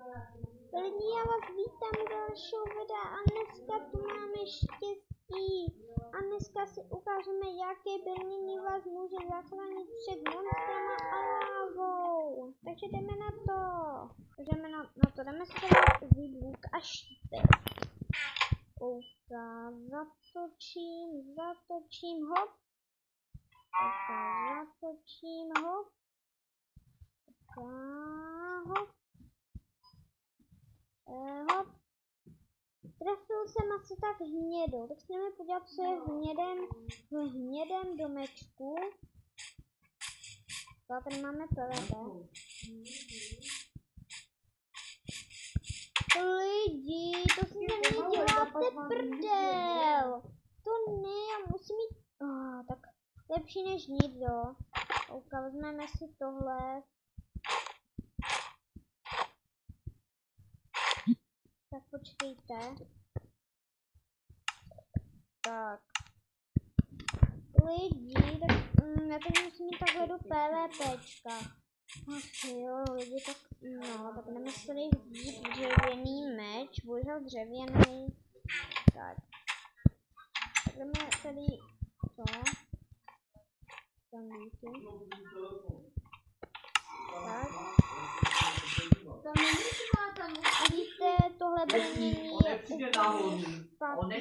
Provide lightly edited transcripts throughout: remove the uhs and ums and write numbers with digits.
Lidi, já vás vítám do dalšího videa a dneska tu máme štěstí. A dneska si ukážeme, jaké brnění vás může zachránit před monstrama a lávou. Takže jdeme na to. Jdeme si tady vzít luk a štítek. Zatočím, hop. Zatočím, hop. Hop. Trefil jsem asi tak hnědou, tak si jdeme podívat, co je v hnědém domečku. A tady máme PvP. Lidi, to si na mě děláte prdel. To ne, já musím mít... tak lepší než nic, jo. Ok, vezmeme si tohle. Tak počkejte. Tak. Lidi, tak já teď musím mít takhle do PvPčka. Ach jo, lidi, tak tak jdeme si tady vzít dřevěný meč, bohužel dřevěný. Tak. Tak jdeme tady to. Tak. Vidíte, tohle brnění je úplně špatné.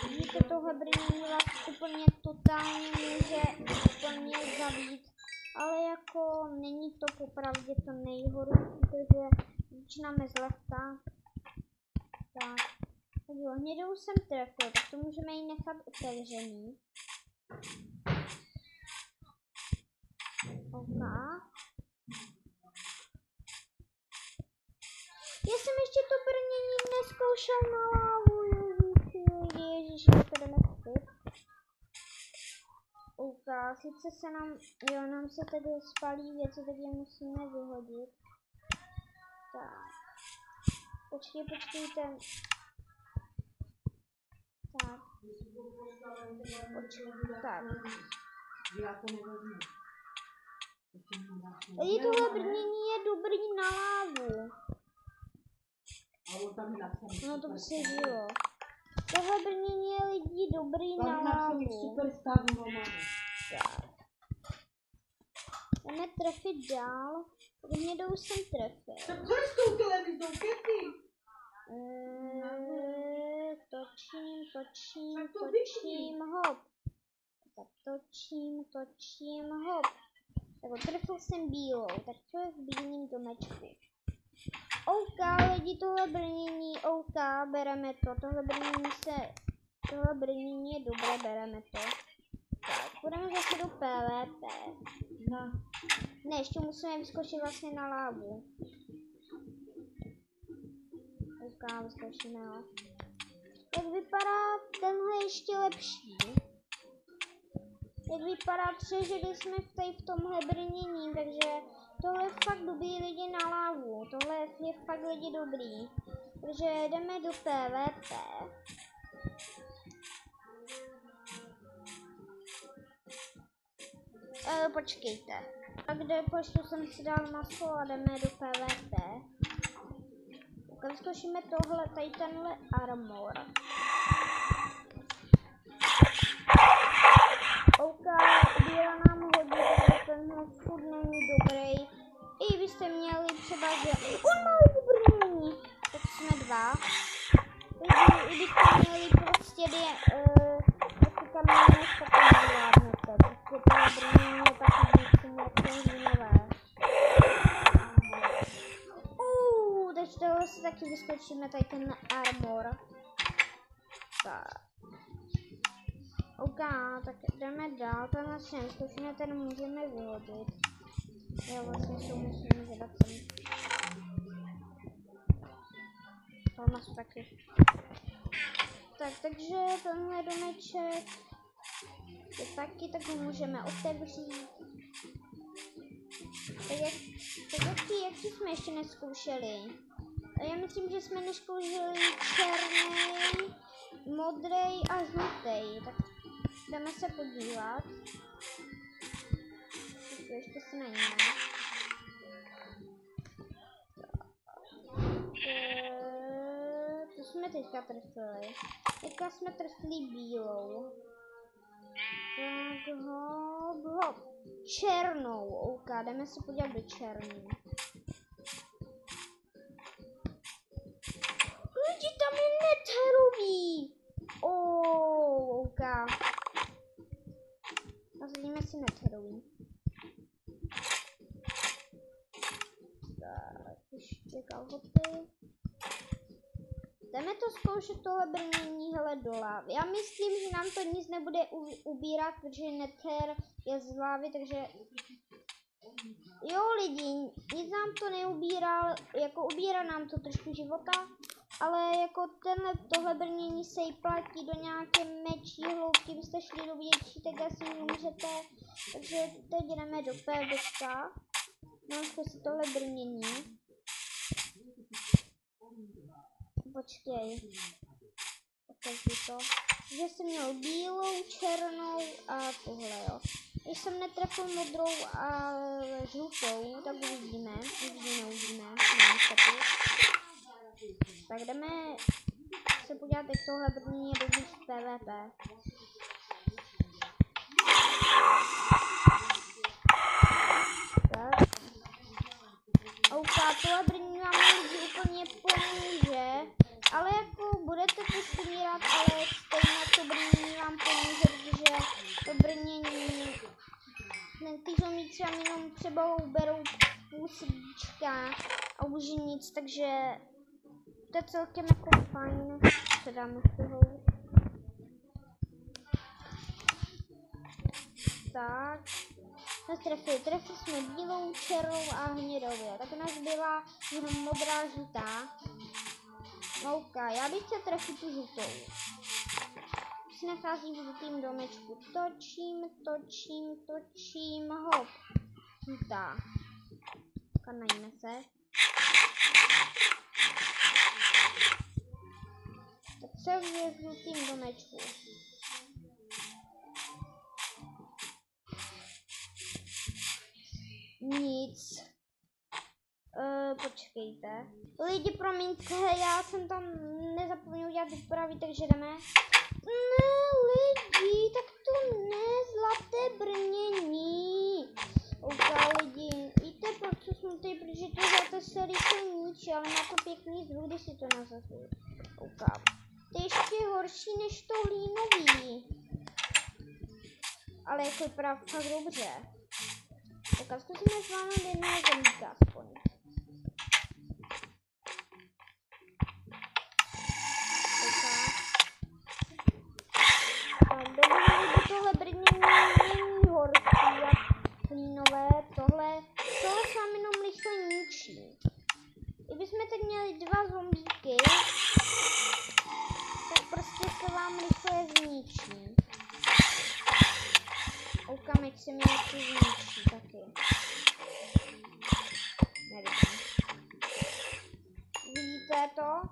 Vidíte, tohle brnění vás úplně totálně může úplně zabít. Ale jako není to popravdě to nejhorší, protože začínáme zlehka. Tak jo, hnědou jsem trefil, tak to můžeme ji nechat otevřený. Ok. Já jsem ještě to brnění neskoušel na lávu, ježiši, to jdeme zpět. Ok, sice se nám se tady spalí věci, tak je musíme vyhodit. Tak. Počkejte. Tak. Tak. Lidi, tohle brnění je dobrý na lávu. No to by se žilo. Tohle brnění je lidi dobrý na lávu. Tak. Jdeme trefit dál. Hnědou jsem trefil. Tak co je s tou televizou, Kety? Točím, hop. Tak točím, hop. Tak trefil jsem bílou, tak co je v bílém domečku? OK, lidi, tohle brnění, OK, bereme to, tohle brnění je dobré, bereme to. Tak, půjdeme zase do PvP. No. Ne, ještě musíme vyskočit vlastně na lávu. OK, vyskočíme, jo. Jak vypadá tenhle ještě lepší? Jak vypadá, přežili jsme tady v tomhle brnění, takže tohle je fakt dobrý lidi na lávu. Tohle je fakt lidi dobrý. Takže jdeme do PvP. Počkejte. A kde pošlu jsem si dal maso a jdeme do PvP. Tak zkoušíme tohle, tady tenhle armor. OK, ubírá nám hodně, takže tenhle furt není dobrý. I vy jste měli třeba, že on má brnění. Tak jsme dva. I byste měli prostě taky kameny, tak to nezvládnete. Prostě tohle brnění je taky hlínové. Takže tohle si taky vyskočíme, tady ten armor. Tak. OK, tak jdeme dál, tenhle si nevyskočíme, ten můžeme vyhodit. Já vlastně si musím zadat sem. Tohle jsou taky. Tak, takže tenhle domeček je taky, tak ho můžeme otevřít. Tak jaký jsme ještě neskoušeli? Já myslím, že jsme neskoušeli černý, modrý a žlutý. Tak jdeme se podívat. Ještě se najíme. Co jsme teďka trefili? Teďka jsme trefili bílou. Tak hop. Černou. OK, jdeme se podívat do černý. Lidi, tam je netherový. OK. Nasadíme si netherový. Tak, ještě kalhoty. Jdeme to zkoušet tohle brnění, hele, do lávy. Já myslím, že nám to nic nebude ubírat, protože nether je z lávy, takže... Jo, lidi, nic nám to neubírá, jako ubírá nám to trošku života, ale jako tohle brnění se jí platí do nějaké menší hloubky, byste šli do větší, tak asi můžete. Takže teď jdeme do PVčka. Mám si tohle brnění. Počkej. Ukažu to. Že jsem měl bílou, černou a tohle, jo. Když jsem netrefil modrou a žlutou, tak uvidíme. Uvidíme. Tak jdeme se podívat, jak tohle brnění je dobrý v PvP. Tak. OK, tohle brnění vám lidi úplně pomůže, ale jako budete to sbírat, ale stejně to brnění vám pomůže, protože to brnění, ty zombie třeba jenom třeba berou půl srdíčka a už nic, takže to je celkem jako fajn. Předáme si ho. Tak. Trefili jsme bílou, černou a hnědově. Tak nás byla jenom modrá, žlutá. OK, já bych chtěl trefit tu žlutou. Si nacházím v žlutým domečku. Točím, hop. Žlutá. Najíme se. Tak co je v žlutým domečku? Nic. Počkejte. Lidi, promiňte, já jsem tam nezapomněl udělat úpravy, takže jdeme. Ne, lidi, tak to ne, zlaté brnění. OK, lidi, víte, proč jsou smutný, protože to zlaté série se ničí, ale má to pěkný zvuk, když si to nazazuji. OK. To je ještě horší než to hlínový. Ale jako vypadá fakt dobře. Tak zkusíme zvládnout jednoho zombíka aspoň. Dobře, tohle brnění není horší jak hlínové. Tohle se vám jenom rychle ničí. Kdybychom teď měli dva zombíky, tak prostě se vám rychle zničí. Oukamek se mi něco zničí taky. Nevidím. Vidíte to?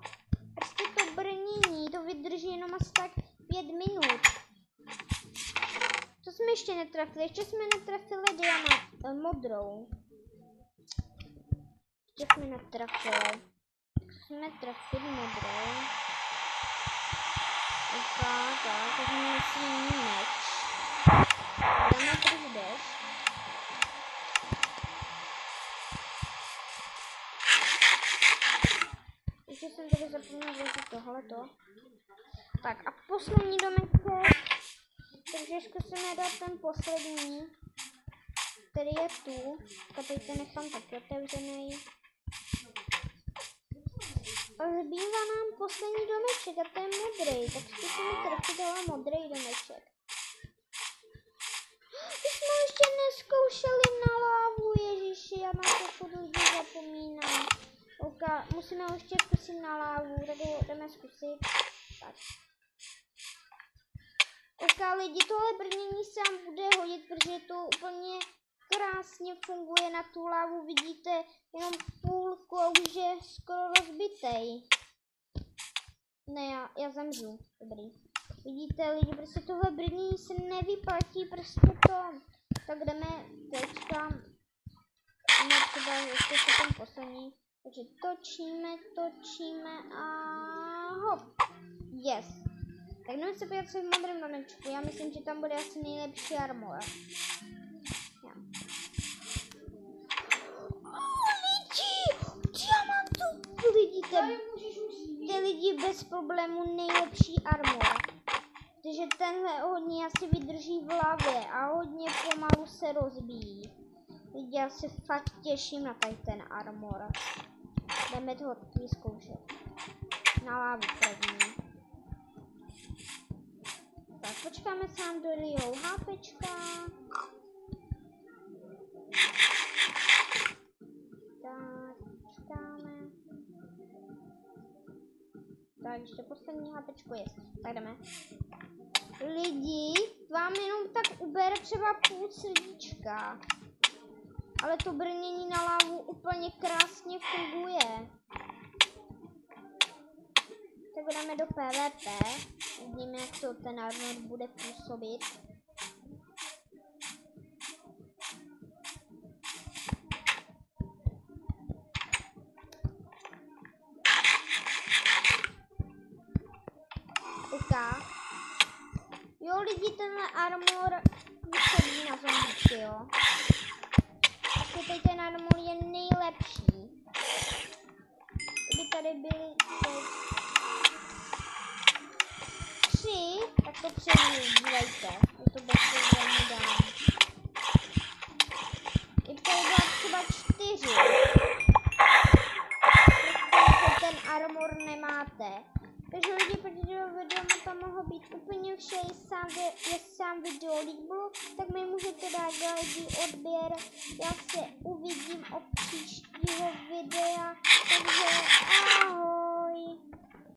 Prostě to brnění, to vydrží jenom asi tak 5 minut. To jsme ještě netrefili, ještě jsme netrefili modrou. Ještě jsme netrefili. Jsme trefili modrou. Tak jsme si meč. Dáme průběh. Ještě jsem tady zapomněl vložit tohleto. Tak a poslední domek, takže zkusíme dát ten poslední, který je tu. Teď ten nechám taky otevřený. A zbývá nám poslední domeček a ten je modrý, tak zkusíme trefit tohle modrý domeček. My jsme ještě neskoušeli na lávu, ježiši, já na to furt lidi zapomínám. OK, musíme ho ještě zkusit na lávu, tak ho jdeme zkusit. Tak. OK, lidi, tohle brnění se vám bude hodit, protože to úplně krásně funguje na tu lávu, vidíte jenom půlku a už je skoro rozbitej. Ne, já zemřu. Dobrý. Vidíte lidi, prostě tohle brnění se nevyplatí, prostě to. Tak jdeme teďka. No třeba ještě se tam poslední. Takže točíme a hop. Yes. Tak jdeme se podívat se v modrém domečku. Já myslím, že tam bude asi nejlepší armor. Ja. Ty lidi bez problému nejlepší armor. Takže tenhle hodně asi vydrží v hlavě a hodně pomalu se rozbíjí. Lidi, já se fakt těším na tady ten armor. Jdeme toho vyzkoušet. Na lávu první. Tak počkáme se nám do jeho HPčka. Tak, počkáme. Tak, ještě poslední HPčko je. Tak jdeme. Lidi, vám jenom tak ubere třeba půl srdíčka. Ale to brnění na lávu úplně krásně funguje. Tak jdeme do PvP. Uvidíme, jak to ten armor bude působit. Jo lidi, tenhle armor působí na zombíky, jo. Prostě tady ten armor je nejlepší. Kdyby tady byly tři, tak to přejdu, dívejte. Je to bezproblémně dám. Kdyby tady byla třeba 4, tak ten armor nemáte. Takže lidi, protože video tam mohlo být úplně vše, jestli sám video líbilo, tak mi můžete dát lidi odběr. Já se uvidím od příštího videa, takže